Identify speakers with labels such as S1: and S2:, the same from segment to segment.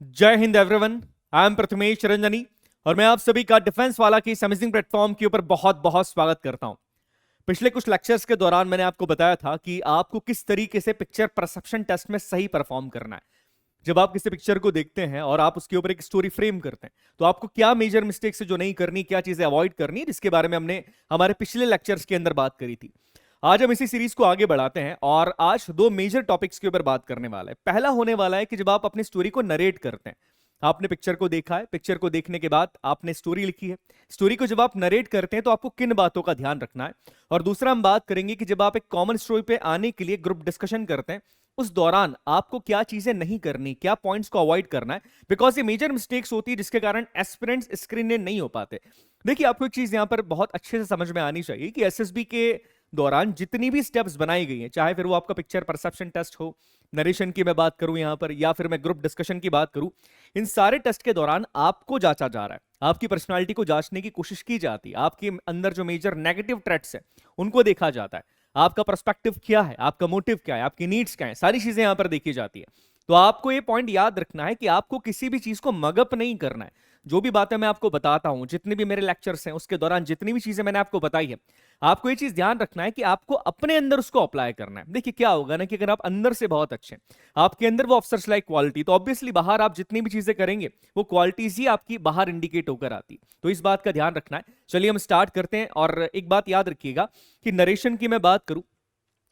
S1: जय Hind everyone. I am Prathamesh Ranjani और मैं आप सभी का डिफेंस वाला की इस अमेजिंग प्लेटफॉर्म के ऊपर बहुत बहुत स्वागत करता हूं। पिछले कुछ लेक्चर्स के दौरान मैंने आपको बताया था कि आपको किस तरीके से पिक्चर परसेप्शन टेस्ट में सही परफॉर्म करना है। जब आप किसी पिक्चर को देखते हैं और आप उसके ऊपर एक स्टोरी फ्रेम करते हैं तो आपको क्या मेजर मिस्टेक्स है जो नहीं करनी, क्या चीजें अवॉइड करनी, जिसके बारे में हमने हमारे पिछले लेक्चर्स के अंदर बात करी थी। आज हम इसी सीरीज को आगे बढ़ाते हैं और आज दो मेजर टॉपिक्स के ऊपर बात करने वाला है। पहला होने वाला है कि जब आप अपनी स्टोरी को नरेट करते हैं, आपने पिक्चर को देखा है, पिक्चर को देखने के बाद आपने स्टोरी लिखी है, स्टोरी को जब आप नरेट करते हैं तो आपको किन बातों का ध्यान रखना है। और दूसरा हम बात करेंगे कि जब आप एक कॉमन स्टोरी पे आने के लिए ग्रुप डिस्कशन करते हैं उस दौरान आपको क्या चीजें नहीं करनी, क्या पॉइंट्स को अवॉइड करना है, बिकॉज ये मेजर मिस्टेक्स होती है जिसके कारण एस्पिरेंट्स स्क्रीन में नहीं हो पाते। देखिए, आपको एक चीज यहां पर बहुत अच्छे से समझ में आनी चाहिए कि एसएसबी के दौरान जितनी भी स्टेप्स बनाई गई हैं, चाहे फिर वो आपका पिक्चर परसेप्शन टेस्ट हो, नरेशन की मैं बात करूं यहां पर, या फिर मैं ग्रुप डिस्कशन की बात करूं, इन सारे टेस्ट के दौरान आपको जांचा जा रहा है, आपकी पर्सनालिटी को जांचने की कोशिश की जाती है, आपके अंदर जो मेजर नेगेटिव ट्रेट्स है उनको देखा जाता है, आपका पर्सपेक्टिव क्या है, आपका मोटिव क्या है, आपकी नीड्स क्या है, सारी चीजें यहां पर देखी जाती है। तो आपको ये पॉइंट याद रखना है कि आपको किसी भी चीज को मगअप नहीं करना है। जो भी बातें मैं आपको बताता हूं, जितने भी मेरे लेक्चर्स हैं उसके दौरान जितनी भी चीजें मैंने आपको बताई है, आपको ये चीज ध्यान रखना है कि आपको अपने अंदर उसको अप्लाई करना है। देखिए, क्या होगा ना कि अगर आप अंदर से बहुत अच्छे हैं, आपके अंदर वो अफसर्स लाइक क्वालिटी, तो ऑब्वियसली बाहर आप जितनी भी चीजें करेंगे वो क्वालिटीज ही आपकी बाहर इंडिकेट होकर आती। तो इस बात का ध्यान रखना है। चलिए हम स्टार्ट करते हैं। और एक बात याद रखिएगा कि नरेशन की मैं बात करूं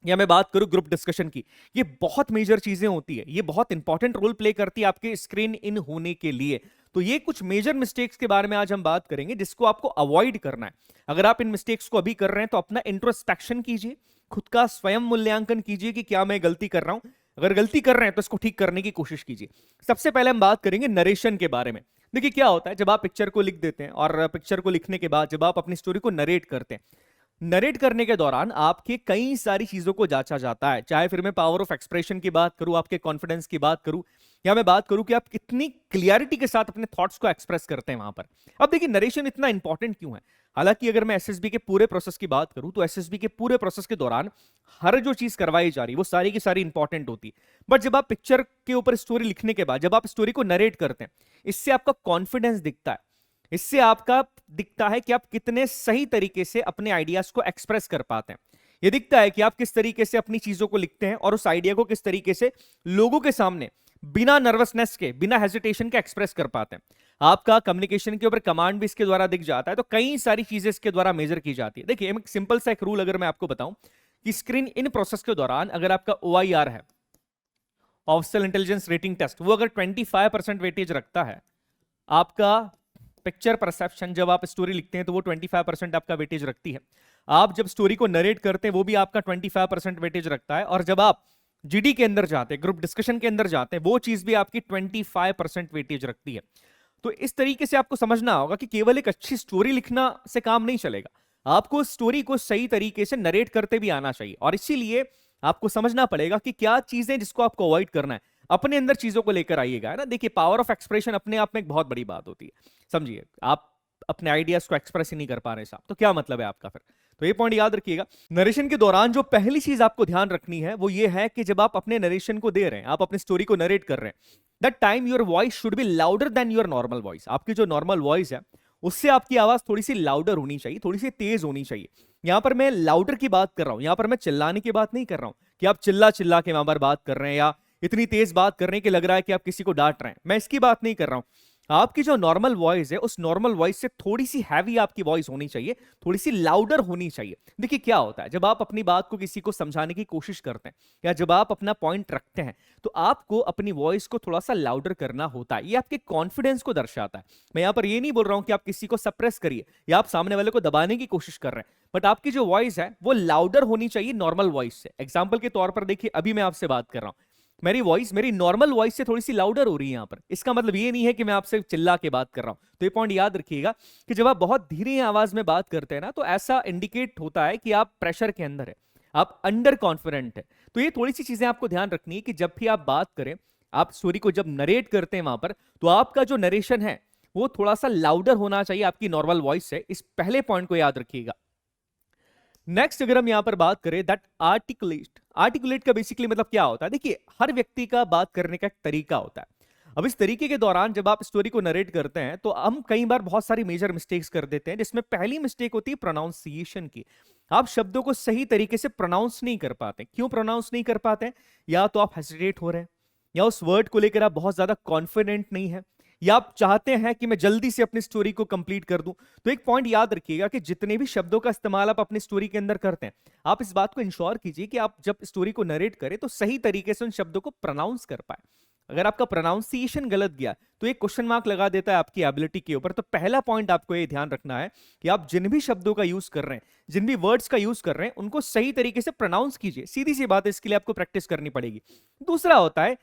S1: या मैं बात करूं ग्रुप डिस्कशन की, ये बहुत मेजर चीजें होती है, ये बहुत इंपॉर्टेंट रोल प्ले करती है आपके स्क्रीन इन होने के लिए। तो ये कुछ मेजर मिस्टेक्स के बारे में आज हम बात करेंगे जिसको आपको अवॉइड करना है। अगर आप इन मिस्टेक्स को अभी कर रहे हैं तो अपना इंट्रोस्पेक्शन कीजिए, खुद का स्वयं मूल्यांकन कीजिए कि क्या मैं गलती कर रहा हूं। अगर गलती कर रहे हैं तो इसको ठीक करने की कोशिश कीजिए। सबसे पहले हम बात करेंगे नरेशन के बारे में। देखिए, क्या होता है जब आप पिक्चर को लिख देते हैं और पिक्चर को लिखने के बाद जब आप अपनी स्टोरी को नरेट करते हैं, नरेट करने के दौरान आपके कई सारी चीजों को जांचा जाता है। चाहे फिर मैं पावर ऑफ एक्सप्रेशन की बात करूं, आपके कॉन्फिडेंस की बात करूं, या मैं बात करूं कि आप कितनी क्लियरिटी के साथ अपने थॉट्स को एक्सप्रेस करते हैं वहां पर। अब देखिए, नरेशन इतना इंपॉर्टेंट क्यों है। हालांकि अगर मैं एसएसबी के पूरे प्रोसेस की बात करूं तो एसएसबी के पूरे प्रोसेस के दौरान हर जो चीज करवाई जा रही है वो सारी की सारी इंपॉर्टेंट होती है। बट जब आप पिक्चर के ऊपर स्टोरी लिखने के बाद जब आप स्टोरी को नरेट करते हैं, इससे आपका कॉन्फिडेंस दिखता है, इससे आपका दिखता है कि आप कितने सही तरीके से अपने आइडियाज को एक्सप्रेस कर पाते हैं। यह दिखता है कि आप किस तरीके से अपनी चीजों को लिखते हैं और उस आइडिया को किस तरीके से लोगों के सामने बिना नर्वसनेस के, बिना हेजिटेशन के एक्सप्रेस कर पाते हैं। आपका कम्युनिकेशन के ऊपर कमांड भी इसके द्वारा दिख जाता है। तो कई सारी चीजें इसके द्वारा मेजर की जाती है। देखिए, एक सिंपल सा एक रूल अगर मैं आपको बताऊं कि स्क्रीन इन प्रोसेस के दौरान अगर आपका OIR है, ऑफिशियल इंटेलिजेंस रेटिंग टेस्ट, वो अगर 25% वेटेज रखता है, आपका पिक्चर परसेप्शन जब आप स्टोरी लिखते हैं तो वो 25% आपका वेटेज रखती है। आप जब स्टोरी को नरेट करते हैं वो भी आपका 25% वेटेज रखता है। और जब आप जीडी के अंदर जाते हैं, ग्रुप डिस्कशन के अंदर जाते हैं, वो चीज भी आपकी 25% वेटेज रखती है। तो इस तरीके से आपको समझना होगा कि केवल एक अच्छी स्टोरी लिखना से काम नहीं चलेगा, आपको स्टोरी को सही तरीके से नरेट करते भी आना चाहिए। और इसीलिए आपको समझना पड़ेगा कि क्या चीजें जिसको आपको अवॉइड करना है, अपने अंदर चीजों को लेकर आइएगा, है ना। देखिए, पावर ऑफ एक्सप्रेशन अपने आप में एक बहुत बड़ी बात होती है। समझिए, आप अपने आइडियाज को एक्सप्रेस ही नहीं कर पा रहे साहब, तो क्या मतलब है आपका फिर। तो ये पॉइंट याद रखिएगा। नरेशन के दौरान जो पहली चीज आपको ध्यान रखनी है वो ये है कि जब आप अपने नरेशन को दे रहे हैं, आप अपनी स्टोरी को नरेट कर रहे हैं, that time your voice should be louder than your normal voice. आपकी जो नॉर्मल वॉइस है उससे आपकी आवाज थोड़ी सी लाउडर होनी चाहिए, थोड़ी सी तेज होनी चाहिए। यहां पर मैं लाउडर की बात कर रहा हूं, यहां पर मैं चिल्लाने की बात नहीं कर रहा हूं कि आप चिल्ला चिल्ला के वहां पर बात कर रहे हैं या इतनी तेज बात कर रहे हैं कि लग रहा है कि आप किसी को डांट रहे हैं। मैं इसकी बात नहीं कर रहा हूं। आपकी जो नॉर्मल वॉइस है उस नॉर्मल वॉइस से थोड़ी सी हैवी आपकी वॉइस होनी चाहिए, थोड़ी सी लाउडर होनी चाहिए। देखिए, क्या होता है जब आप अपनी बात को किसी को समझाने की कोशिश करते हैं या जब आप अपना पॉइंट रखते हैं तो आपको अपनी वॉइस को थोड़ा सा लाउडर करना होता है। ये आपके कॉन्फिडेंस को दर्शाता है। मैं यहां पर ये नहीं बोल रहा हूं कि आप किसी को सप्रेस करिए या आप सामने वाले को दबाने की कोशिश कर रहे हैं, बट आपकी जो वॉइस है वो लाउडर होनी चाहिए नॉर्मल वॉइस से। एग्जाम्पल के तौर पर देखिए, अभी मैं आपसे बात कर रहा हूं, मेरी वॉइस मेरी नॉर्मल वॉइस से थोड़ी सी लाउडर हो रही है यहां पर। इसका मतलब ये नहीं है कि मैं आपसे चिल्ला के बात कर रहा हूं। तो ये पॉइंट याद रखिएगा कि जब आप बहुत धीरे आवाज में बात करते हैं ना, तो ऐसा इंडिकेट होता है कि आप प्रेशर के अंदर है, आप अंडर कॉन्फिडेंट है। तो ये थोड़ी सी चीजें आपको ध्यान रखनी है कि जब भी आप बात करें, आप स्टोरी को जब नरेट करते हैं वहां पर, तो आपका जो नरेशन है वो थोड़ा सा लाउडर होना चाहिए आपकी नॉर्मल वॉइस से। इस पहले पॉइंट को याद रखिएगा। नेक्स्ट अगर हम यहां पर बात करें, दैट आर्टिकुलेट। आर्टिकुलेट का बेसिकली मतलब क्या होता है। देखिए, हर व्यक्ति का बात करने का एक तरीका होता है। अब इस तरीके के दौरान जब आप स्टोरी को नरेट करते हैं तो हम कई बार बहुत सारी मेजर मिस्टेक्स कर देते हैं, जिसमें पहली मिस्टेक होती है प्रोनाउंसिएशन की। आप शब्दों को सही तरीके से प्रोनाउंस नहीं कर पाते। क्यों प्रोनाउंस नहीं कर पाते? या तो आप हेसिटेट हो रहे हैं, या उस वर्ड को लेकर आप बहुत ज्यादा कॉन्फिडेंट नहीं है, या आप चाहते हैं कि मैं जल्दी से अपनी स्टोरी को कंप्लीट कर दूं। तो एक पॉइंट याद रखिएगा कि जितने भी शब्दों का इस्तेमाल आप अपनी स्टोरी के अंदर करते हैं, आप इस बात को इंश्योर कीजिए कि आप जब स्टोरी को नरेट करें तो सही तरीके से उन शब्दों को प्रोनाउंस कर पाए। अगर आपका प्रोनाउंसिएशन गलत गया तो एक क्वेश्चन मार्क लगा देता है आपकी एबिलिटी के ऊपर। तो पहला पॉइंट आपको ये ध्यान रखना है कि आप जिन भी शब्दों का यूज कर रहे हैं, जिन भी वर्ड्स का यूज कर रहे हैं, उनको सही तरीके से प्रोनाउंस कीजिए। सीधी सी बात है, इसके लिए आपको प्रैक्टिस करनी पड़ेगी। दूसरा होता है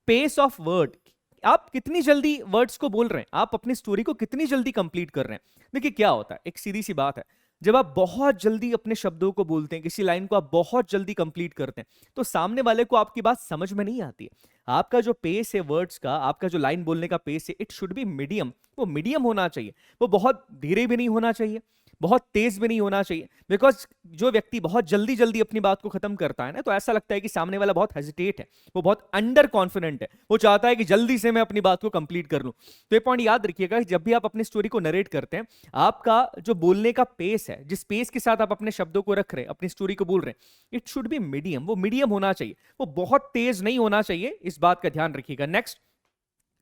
S1: पेस ऑफ वर्ड। आप कितनी जल्दी वर्ड्स को बोल रहे हैं, आप अपनी स्टोरी को कितनी जल्दी कंप्लीट कर रहे हैं। देखिए क्या होता है, एक सीधी सी बात है, जब आप बहुत जल्दी अपने शब्दों को बोलते हैं, किसी लाइन को आप बहुत जल्दी कंप्लीट करते हैं, तो सामने वाले को आपकी बात समझ में नहीं आती है। आपका जो पेस है वर्ड्स का, आपका जो लाइन बोलने का पेस है, इट शुड बी मीडियम। वो मीडियम होना चाहिए, वो बहुत धीरे भी नहीं होना चाहिए, बहुत तेज भी नहीं होना चाहिए। बिकॉज जो व्यक्ति बहुत जल्दी जल्दी अपनी बात को खत्म करता है ना, तो ऐसा लगता है कि सामने वाला बहुत हेजिटेट है, वो बहुत अंडर कॉन्फिडेंट है, वो चाहता है कि जल्दी से मैं अपनी बात को कंप्लीट कर लूं। तो ये पॉइंट याद रखिएगा, जब भी आप अपनी स्टोरी को नरेट करते हैं, आपका जो बोलने का पेस है, जिस पेस के साथ आप अपने शब्दों को रख रहे हैं, अपनी स्टोरी को बोल रहे हैं, इट शुड बी मीडियम। वो मीडियम होना चाहिए, वो बहुत तेज नहीं होना चाहिए। इस बात का ध्यान रखिएगा। Next,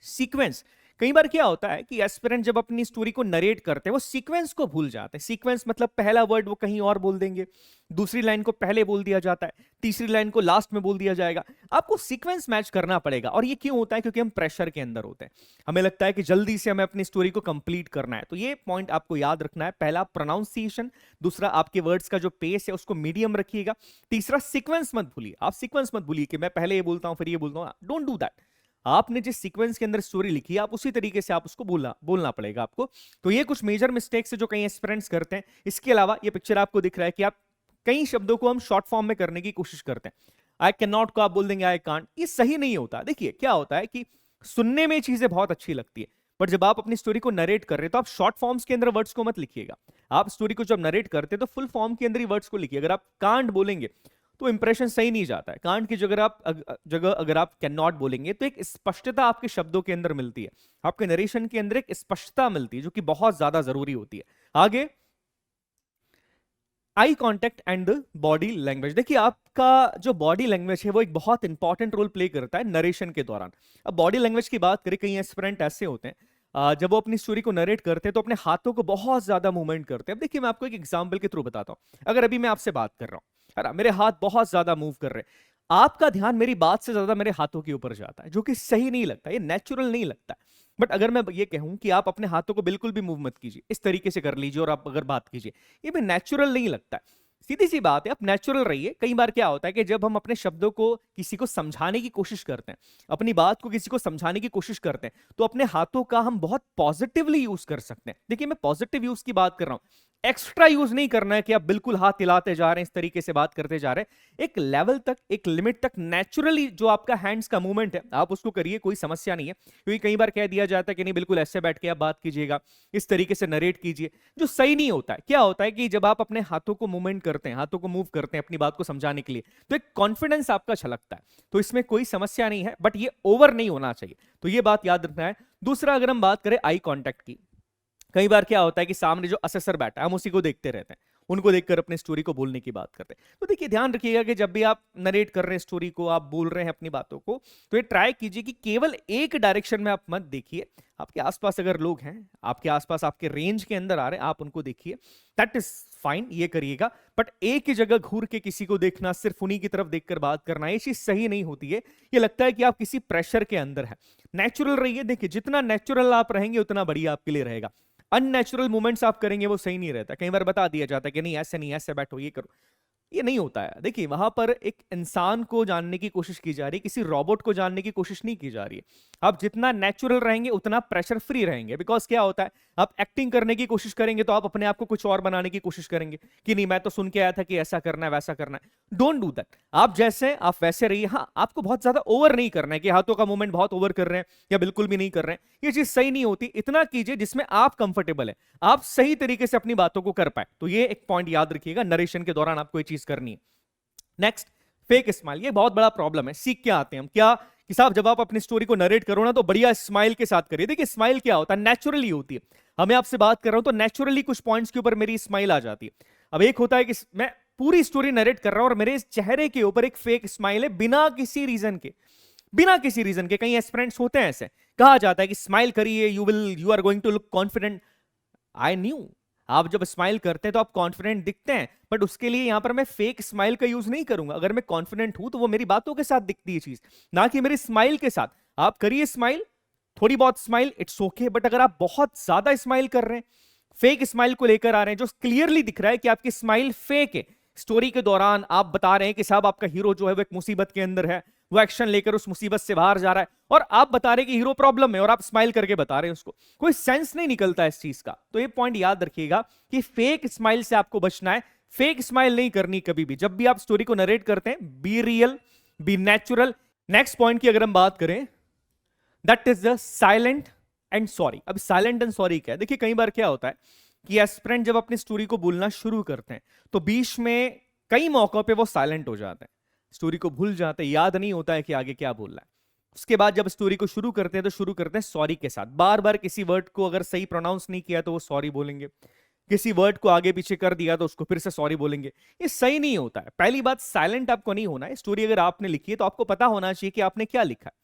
S1: sequence. कई बार क्या होता है कि एस्पिरेंट जब अपनी स्टोरी को नरेट करते हैं, वो सीक्वेंस को भूल जाते हैं। सीक्वेंस मतलब पहला वर्ड वो कहीं और बोल देंगे, दूसरी लाइन को पहले बोल दिया जाता है, तीसरी लाइन को लास्ट में बोल दिया जाएगा। आपको सीक्वेंस मैच करना पड़ेगा। और ये क्यों होता है? क्योंकि हम प्रेशर के अंदर होते हैं, हमें लगता है कि जल्दी से हमें अपनी स्टोरी को कंप्लीट करना है। तो ये पॉइंट आपको याद रखना है। पहला प्रोनाउंसिएशन, दूसरा आपके वर्ड्स का जो पेस है उसको मीडियम रखिएगा, तीसरा सीक्वेंस मत भूलिए। आप सीक्वेंस मत भूलिए कि मैं पहले ये बोलता हूं फिर ये बोलता हूं। Don't do that. आपने जिस सीक्वेंस के अंदर स्टोरी लिखी है, आप उसी तरीके से आप उसको बोलना पड़ेगा आपको। तो ये कुछ मेजर मिस्टेक्स है जो कई एस्पिरेंट्स करते हैं। इसके अलावा ये पिक्चर आपको दिख रहा है कि आप कई शब्दों को हम शॉर्ट फॉर्म में करने की कोशिश करते हैं। आई कैन नॉट को आप बोल देंगे आई कांट। ये सही नहीं होता। देखिए क्या होता है कि सुनने में चीजें बहुत अच्छी लगती है, बट जब आप अपनी स्टोरी को नरेट कर रहे हैं तो आप शॉर्ट फॉर्म्स के अंदर वर्ड्स को मत लिखिएगा। आप स्टोरी को जब नरेट करते हैं तो फुल फॉर्म के अंदर ही वर्ड्स को लिखिए। अगर आप कांट बोलेंगे तो इंप्रेशन सही नहीं जाता है। कांट की जगह अगर आप कैन नॉट बोलेंगे तो एक स्पष्टता आपके शब्दों के अंदर मिलती है, आपके नरेशन के अंदर एक स्पष्टता मिलती है, जो कि बहुत ज्यादा जरूरी होती है। आगे, eye contact and the body language. देखिए आपका जो बॉडी लैंग्वेज है वो एक बहुत इंपॉर्टेंट रोल प्ले करता है नरेशन के दौरान। अब बॉडी लैंग्वेज की बात करें, कई एस्पिरेंट ऐसे होते हैं जब वो अपनी स्टोरी को नरेट करते हैं तो अपने हाथों को बहुत ज्यादा मूवमेंट करते हैं। अब देखिए मैं आपको एक एग्जांपल के थ्रू बताता हूं। अगर अभी मैं आपसे बात कर रहा हूं, है ना, मेरे हाथ बहुत ज्यादा मूव कर रहे हैं, आपका ध्यान मेरी बात से ज्यादा मेरे हाथों के ऊपर जाता है, जो कि सही नहीं लगता, ये नेचुरल नहीं लगता। बट अगर मैं ये कहूं कि आप अपने हाथों को बिल्कुल भी मूव मत कीजिए, इस तरीके से कर लीजिए और आप अगर बात कीजिए, ये भी नेचुरल नहीं लगता है। सीधी सी बात है, आप नेचुरल रहिए। कई बार क्या होता है कि जब हम अपने शब्दों को किसी को समझाने की कोशिश करते हैं, अपनी बात को किसी को समझाने की कोशिश करते हैं, तो अपने हाथों का हम बहुत पॉजिटिवली यूज कर सकते हैं। देखिए मैं पॉजिटिव यूज की बात कर रहा हूं, एक्स्ट्रा यूज नहीं करना है कि आप बिल्कुल हाथ हिलाते जा रहे हैं, इस तरीके से बात करते जा रहे हैं। एक लेवल तक, एक लिमिट तक नेचुरली जो आपका हैंड्स का मूवमेंट है आप उसको करिए, कोई समस्या नहीं है। क्योंकि कई बार कह दिया जाता है कि नहीं बिल्कुल ऐसे बैठ के आप बात कीजिएगा, इस तरीके से नरेट कीजिए, जो सही नहीं होता है। क्या होता है कि जब आप अपने हाथों को मूवमेंट करते हैं, हाथों को मूव करते हैं अपनी बात को समझाने के लिए, तो एक कॉन्फिडेंस आपका छलकता है। तो इसमें कोई समस्या नहीं है, बट ये ओवर नहीं होना चाहिए। तो ये बात याद रखना है। दूसरा, अगर हम बात करें आई कॉन्टैक्ट की, कई बार क्या होता है कि सामने जो असेसर बैठा है हम उसी को देखते रहते हैं, उनको देखकर अपनी स्टोरी को बोलने की बात करते हैं। तो देखिए ध्यान रखिएगा कि जब भी आप नरेट कर रहे हैं स्टोरी को, आप बोल रहे हैं अपनी बातों को, तो ये ट्राई कीजिए कि केवल एक डायरेक्शन में आप मत देखिए। आपके आसपास अगर लोग हैं, आपके आसपास आपके रेंज के अंदर आ रहे हैं, आप उनको देखिए, दैट इज फाइन, ये करिएगा। बट एक ही जगह घूर के किसी को देखना, सिर्फ उन्हीं की तरफ देखकर बात करना, ये चीज सही नहीं होती है। ये लगता है कि आप किसी प्रेशर के अंदर है। नेचुरल रहिए। देखिए जितना नेचुरल आप रहेंगे उतना बढ़िया आपके लिए रहेगा। अननेचुरल मूवमेंट्स आप करेंगे वो सही नहीं रहता। कई बार बता दिया जाता है कि नहीं ऐसे नहीं, ऐसे बैठो, ये करो, ये नहीं होता है। देखिए वहां पर एक इंसान को जानने की कोशिश की जा रही है, किसी रोबोट को जानने की कोशिश नहीं की जा रही है। आप जितना नेचुरल रहेंगे उतना प्रेशर फ्री रहेंगे। बिकॉज क्या होता है, आप एक्टिंग करने की कोशिश करेंगे तो आप अपने आप को कुछ और बनाने की कोशिश करेंगे कि नहीं मैं तो सुन के आया था कि ऐसा करना है वैसा करना है। Don't do that. आप जैसे आप वैसे रहिए। हाँ, आपको बहुत ज्यादा ओवर नहीं करना है कि हाथों का मूवमेंट बहुत ओवर कर रहे हैं या बिल्कुल भी नहीं कर रहे हैं, ये चीज सही नहीं होती। इतना कीजिए जिसमें आप कंफर्टेबल है, आप सही तरीके से अपनी बातों को कर पाए। तो ये एक पॉइंट याद रखिएगा, नरेशन के दौरान आपको ये चीज करनी है। Next, fake smile. ये बहुत बड़ा प्रॉब्लम है। सीख के आते हैं हम क्या कि साहब जब आप अपनी स्टोरी को नरेट करो ना तो बढ़िया स्माइल के साथ करिए। देखिए स्माइल क्या होता है, नेचुरली होती है। हमें आपसे बात कर रहा हूं तो नेचुरली कुछ पॉइंट्स के ऊपर मेरी स्माइल आ जाती है। अब एक होता है कि मैं पूरी स्टोरी नरेट कर रहा हूं और मेरे इस चेहरे के ऊपर एक फेक स्माइल है बिना किसी रीजन के, बिना किसी रीजन के। कई एस्पिरेंट्स होते हैं ऐसे, कहा जाता है कि स्माइल करिए, you are going to look confident. I knew, आप जब स्माइल करते हैं तो आप कॉन्फिडेंट दिखते हैं, बट उसके लिए यहां पर मैं फेक स्माइल का यूज नहीं करूंगा। अगर मैं कॉन्फिडेंट हूं तो वो मेरी बातों के साथ दिखती है चीज, ना कि मेरी स्माइल के साथ। आप करिए स्माइल, थोड़ी बहुत स्माइल, इट्स ओके, बट अगर आप बहुत ज्यादा स्माइल कर रहे हैं, फेक स्माइल को लेकर आ रहे हैं, जो क्लियरली दिख रहा है कि आपकी स्माइल फेक है, स्टोरी के दौरान आप बता रहे हैं कि साहब आपका हीरो जो है वो एक मुसीबत के अंदर है, वो एक्शन लेकर उस मुसीबत से बाहर जा रहा है, और आप बता रहे हैं कि हीरो प्रॉब्लम में और आप स्माइल करके बता रहे हैं उसको, कोई सेंस नहीं निकलता इस चीज का। तो ये पॉइंट याद रखिएगा कि फेक स्माइल से आपको बचना है। फेक स्माइल नहीं करनी कभी भी। जब भी आप स्टोरी को नरेट करते हैं, be real, be natural. Next point की अगर हम बात करें, that is the silent and sorry. अब साइलेंट एंड सॉरी क्या है? देखिए कई बार क्या होता है कि एस्पिरेंट जब अपनी स्टोरी को बोलना शुरू करते हैं तो बीच में कई मौकों पे वो साइलेंट हो जाते हैं, स्टोरी को भूल जाते हैं, याद नहीं होता है कि आगे क्या बोलना है। उसके बाद जब स्टोरी को शुरू करते हैं तो शुरू करते हैं सॉरी के साथ। बार बार किसी वर्ड को अगर सही प्रोनाउंस नहीं किया तो वो सॉरी बोलेंगे, किसी वर्ड को आगे पीछे कर दिया तो उसको फिर से सॉरी बोलेंगे। ये सही नहीं होता है। पहली बात, साइलेंट आपको नहीं होना है। स्टोरी अगर आपने लिखी है तो आपको पता होना चाहिए कि आपने क्या लिखा है।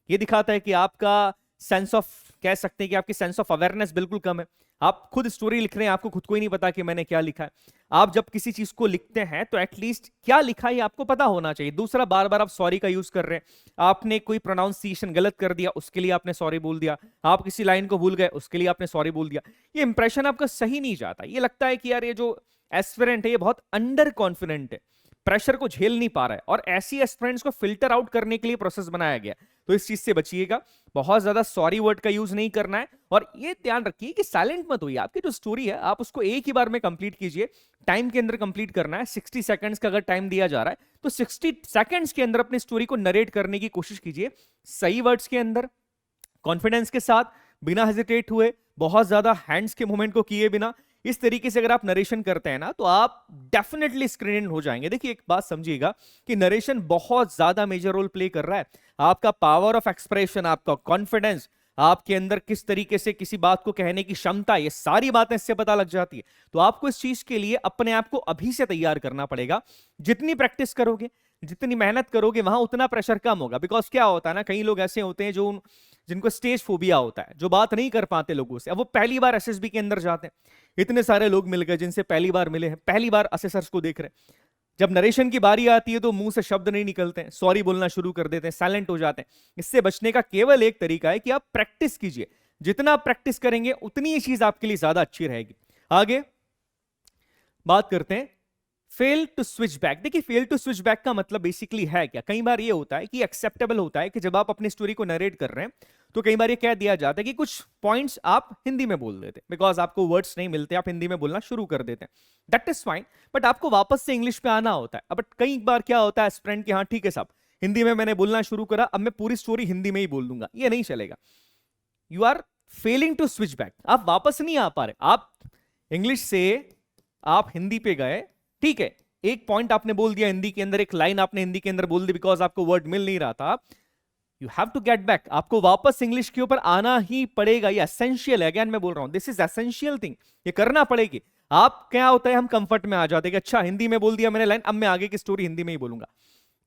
S1: ये दिखाता है कि आपका सेंस ऑफ, कह सकते हैं कि आपकी सेंस ऑफ अवेयरनेस बिल्कुल कम है। आप खुद स्टोरी लिख रहे हैं, आपको खुद को ही नहीं पता कि मैंने क्या लिखा है। आप जब किसी चीज को लिखते हैं तो एटलीस्ट क्या लिखा है आपको पता होना चाहिए। दूसरा, बार बार आप सॉरी का यूज कर रहे हैं। आपने कोई प्रोनाउंसिएशन गलत कर दिया, उसके लिए आपने सॉरी बोल दिया। आप किसी लाइन को भूल गए, उसके लिए आपने सॉरी बोल दिया। ये इंप्रेशन आपका सही नहीं जाता। ये लगता है कि यार ये जो एस्पिरेंट है ये बहुत अंडर कॉन्फिडेंट है, प्रेशर को झेल नहीं पा रहा है, और ऐसी एस्पिरेंट्स को फिल्टर आउट करने के लिए प्रोसेस बनाया गया। तो इस चीज से बचिएगा, बहुत ज्यादा सॉरी वर्ड का यूज नहीं करना है। और ये ध्यान रखिए कि साइलेंट मत होइए। आपकी जो स्टोरी है आप उसको एक ही बार में कंप्लीट कीजिए, टाइम के अंदर कंप्लीट करना है। 60 सेकंड्स का अगर टाइम दिया जा रहा है तो 60 सेकंड्स के अंदर अपनी स्टोरी को नरेट करने की कोशिश कीजिए, सही वर्ड्स के अंदर, कॉन्फिडेंस के साथ, बिना हेजिटेट हुए, बहुत ज्यादा हैंड्स के मूवमेंट को किए बिना। इस तरीके से अगर आप नरेशन करते हैं ना तो आप डेफिनेटली स्क्रीन इन हो जाएंगे। देखिए एक बात समझिएगा कि नरेशन बहुत ज्यादा मेजर रोल प्ले कर रहा है। आपका पावर ऑफ एक्सप्रेशन, आपका कॉन्फिडेंस, आपके अंदर किस तरीके से किसी बात को कहने की क्षमता, ये सारी बातें इससे पता लग जाती है। तो आपको इस चीज के लिए अपने आप को अभी से तैयार करना पड़ेगा। जितनी प्रैक्टिस करोगे, जितनी मेहनत करोगे, वहां उतना प्रेशर कम होगा। बिकॉज क्या होता है ना, कई लोग ऐसे होते हैं जो जिनको स्टेज फोबिया होता है, जो बात नहीं कर पाते लोगों से। अब वो पहली बार एसएसबी के अंदर जाते हैं, इतने सारे लोग मिल गए जिनसे पहली बार मिले हैं, पहली बार असेसर्स को देख रहे हैं। जब नरेशन की बारी आती है तो मुंह से शब्द नहीं निकलते हैं, सॉरी बोलना शुरू कर देते हैं, साइलेंट हो जाते हैं। इससे बचने का केवल एक तरीका है कि आप प्रैक्टिस कीजिए। जितना आप प्रैक्टिस करेंगे उतनी ये चीज आपके लिए ज्यादा अच्छी रहेगी। आगे बात करते हैं फेल टू स्विच बैक। देखिए फेल टू स्विच बैक का मतलब बेसिकली है क्या? कई बार ये होता है कि एक्सेप्टेबल होता है कि जब आप अपनी स्टोरी को नरेट कर रहे हैं तो कई बार ये कह दिया जाता है कि कुछ पॉइंट्स आप हिंदी में बोल देते, बिकॉज आपको वर्ड्स नहीं मिलते, आप हिंदी में बोलना शुरू कर देते हैं। दैट इज फाइन, बट आपको वापस से इंग्लिश पे आना होता है। बट कई बार क्या होता है एस्पिरेंट कि हाँ ठीक है साहब, हिंदी में मैंने बोलना शुरू करा, अब मैं पूरी स्टोरी हिंदी में ही बोल दूंगा। ये नहीं चलेगा। You are failing to switch back. आप वापस नहीं आ पा रहे। आप इंग्लिश से आप हिंदी पे गए, ठीक है, एक पॉइंट आपने बोल दिया हिंदी के अंदर, एक लाइन आपने हिंदी के अंदर बोल दी बिकॉज आपको वर्ड मिल नहीं रहा था। You have to get back. आपको वापस इंग्लिश के ऊपर आना ही पड़ेगा। ये एसेंशियल है। अगेन मैं बोल रहा हूं, दिस इज एसेंशियल थिंग। ये करना पड़ेगी। आप क्या होता है, हम कंफर्ट में आ जाते हैं कि अच्छा हिंदी में बोल दिया मैंने लाइन, अब मैं आगे की स्टोरी हिंदी में ही बोलूंगा।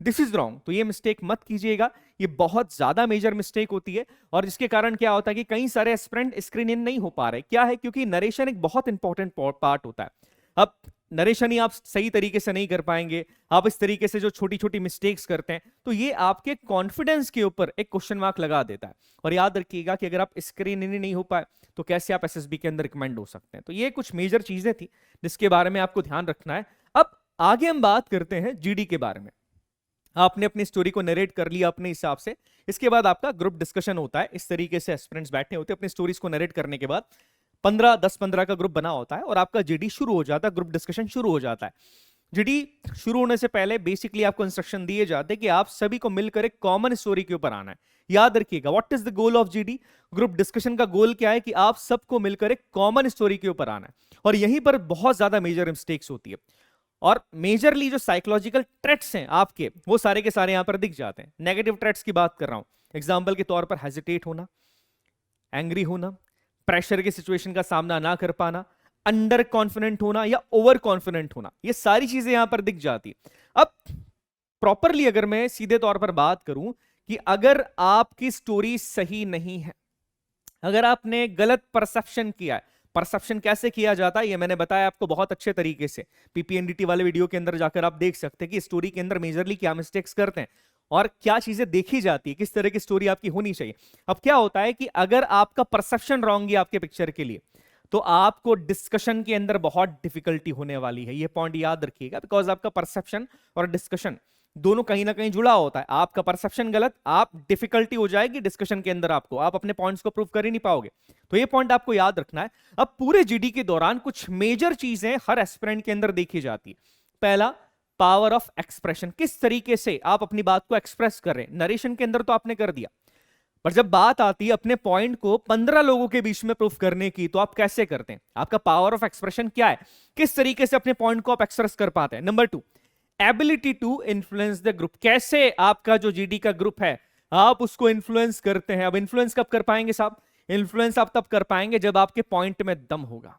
S1: This is wrong. तो ये मिस्टेक मत कीजिएगा, ये बहुत ज्यादा मेजर मिस्टेक होती है। और इसके कारण क्या होता है कि कई सारे एस्पिरेंट स्क्रीन इन नहीं हो पा रहे। क्या है? क्योंकि नरेशन एक बहुत इंपॉर्टेंट पार्ट होता है। अब नरेशन ही आप सही तरीके से नहीं कर पाएंगे, आप इस तरीके से जो छोटी छोटी मिस्टेक्स करते हैं, तो ये आपके कॉन्फिडेंस के ऊपर एक क्वेश्चन मार्क लगा देता है। और याद रखिएगा कि अगर आप स्क्रीन इन नहीं हो पाए तो कैसे आप एसएसबी के अंदर रिकमेंड हो सकते हैं। तो ये कुछ मेजर चीजें थी जिसके बारे में आपको ध्यान रखना है। अब आगे हम बात करते हैं जीडी के बारे में। आपने अपनी स्टोरी को नरेट कर लिया अपने हिसाब से, इसके बाद आपका ग्रुप डिस्कशन होता है। इस तरीके से एस्पिरेंट्स बैठे होते हैं, अपनी स्टोरीज को नरेट करने के बाद 10-15 का ग्रुप बना होता है और आपका जीडी शुरू हो जाता है, ग्रुप डिस्कशन शुरू हो जाता है। जीडी शुरू होने से पहले बेसिकली आपको इंस्ट्रक्शन दिए जाते हैं कि आप सभी को मिलकर एक कॉमन स्टोरी के ऊपर आना है। याद रखिएगा, what is the goal of GD? Group discussion का गोल क्या है कि आप सबको मिलकर एक कॉमन स्टोरी के ऊपर आना है। और यहीं पर बहुत ज्यादा मेजर मिस्टेक्स होती है। और मेजरली जो साइकोलॉजिकल ट्रेट्स हैं आपके, वो सारे के सारे यहां पर दिख जाते हैं। नेगेटिव ट्रेट्स की बात कर रहा हूं, एग्जाम्पल के तौर पर हेजिटेट होना, एंग्री होना, प्रेशर की सिचुएशन का सामना ना कर पाना, अंडर कॉन्फिडेंट होना या ओवर कॉन्फिडेंट होना, ये सारी चीजें यहां पर दिख जाती। अब प्रॉपरली अगर मैं सीधे तौर पर बात करूं कि अगर आपकी स्टोरी सही नहीं है, अगर आपने गलत परसेप्शन किया है, परसेप्शन कैसे किया जाता है ये मैंने बताया आपको बहुत अच्छे तरीके से, पीपीएनडीटी वाले वीडियो के अंदर जाकर आप देख सकते हैं कि स्टोरी के अंदर मेजरली क्या मिस्टेक्स करते हैं और क्या चीजें देखी जाती है, किस तरह की स्टोरी आपकी होनी चाहिए। अब क्या होता है कि अगर आपका परसेप्शन रॉन्ग है आपके पिक्चर के लिए, तो आपको डिस्कशन के अंदर बहुत डिफिकल्टी होने वाली है। ये पॉइंट याद रखिएगा, बिकॉज आपका परसेप्शन और डिस्कशन दोनों कहीं ना कहीं जुड़ा होता है। आपका परसेप्शन गलत, आप डिफिकल्टी हो जाएगी डिस्कशन के अंदर, आपको आप अपने पॉइंट्स को प्रूव कर ही नहीं पाओगे। तो ये पॉइंट आपको याद रखना है। अब पूरे जीडी के दौरान कुछ मेजर चीजें हर एस्पिरेंट के अंदर देखी जाती है। पहला, पावर ऑफ एक्सप्रेशन, किस तरीके से आप अपनी बात को एक्सप्रेस कर रहे हैं। नरेशन के अंदर तो आपने कर दिया, पर जब बात आती है अपने पॉइंट को 15 लोगों के बीच में प्रूफ करने की, तो आप कैसे करते हैं? आपका पावर ऑफ एक्सप्रेशन क्या है, किस तरीके से अपने पॉइंट को आप एक्सप्रेस कर पाते हैं। Number 2, ability to influence the group, कैसे आपका जो जीडी का ग्रुप है आप उसको इन्फ्लुएंस करते हैं। अब इन्फ्लुएंस कब कर पाएंगे साहब? इन्फ्लुएंस आप तब कर पाएंगे जब आपके पॉइंट में दम होगा,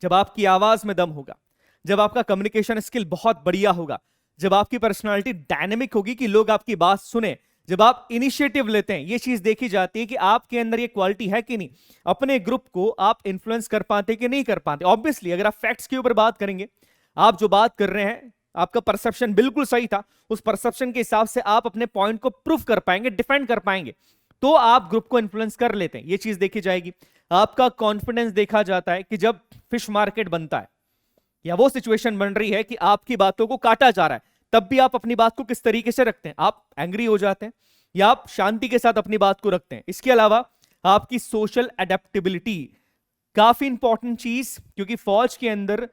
S1: जब आपकी आवाज में दम होगा, जब आपका कम्युनिकेशन स्किल बहुत बढ़िया होगा, जब आपकी पर्सनालिटी डायनेमिक होगी कि लोग आपकी बात सुने, जब आप इनिशिएटिव लेते हैं। ये चीज देखी जाती है कि आपके अंदर ये क्वालिटी है कि नहीं, अपने ग्रुप को आप इन्फ्लुएंस कर पाते कि नहीं कर पाते। ऑब्वियसली अगर आप फैक्ट्स के ऊपर बात करेंगे, आप जो बात कर रहे हैं आपका परसेप्शन बिल्कुल सही था, उस परसेप्शन के हिसाब से आप अपने पॉइंट को प्रूफ कर पाएंगे, डिफेंड कर पाएंगे, तो आप ग्रुप को इन्फ्लुएंस कर लेते हैं। ये चीज देखी जाएगी। आपका कॉन्फिडेंस देखा जाता है कि जब फिश मार्केट बनता है या वो सिचुएशन बन रही है कि आपकी बातों को काटा जा रहा है, तब भी आप अपनी बात को किस तरीके से रखते हैं। आप एंग्री हो जाते हैं या आप शांति के साथ अपनी बात को रखते हैं। इसके अलावा आपकी सोशल एडेप्टेबिलिटी काफी इंपॉर्टेंट चीज, क्योंकि फौज के अंदर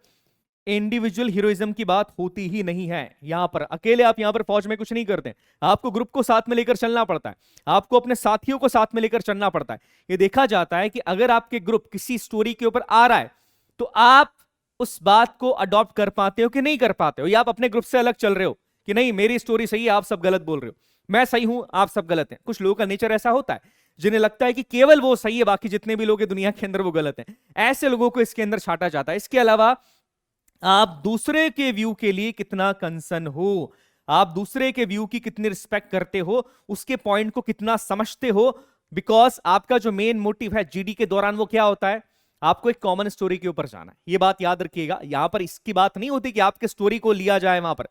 S1: इंडिविजुअल हीरोइज्म की बात होती ही नहीं है। यहां पर अकेले आप यहां पर फौज में कुछ नहीं करते, आपको ग्रुप को साथ में लेकर चलना पड़ता है, आपको अपने साथियों को साथ में लेकर चलना पड़ता है। यह देखा जाता है कि अगर आपके ग्रुप किसी स्टोरी के ऊपर आ रहा है तो आप उस बात को अडॉप्ट कर पाते हो कि नहीं कर पाते हो, या आप अपने ग्रुप से अलग चल रहे हो कि नहीं मेरी स्टोरी सही है आप सब गलत बोल रहे हो, मैं सही हूं आप सब गलत हैं। कुछ लोगों का नेचर ऐसा होता है जिन्हें लगता है कि केवल वो सही है, बाकी जितने भी लोग हैं दुनिया के अंदर वो गलत हैं। ऐसे लोगों को इसके अंदर छांटा जाता है। इसके अलावा आप दूसरे के व्यू के लिए कितना कंसर्न हो, आप दूसरे के व्यू की कितनी रिस्पेक्ट करते हो, उसके पॉइंट को कितना समझते हो, बिकॉज आपका जो मेन मोटिव है जीडी के दौरान वो क्या होता है, आपको एक कॉमन स्टोरी के ऊपर जाना है। ये बात याद रखिएगा। यहां पर इसकी बात नहीं होती कि आपके स्टोरी को लिया जाए, वहां पर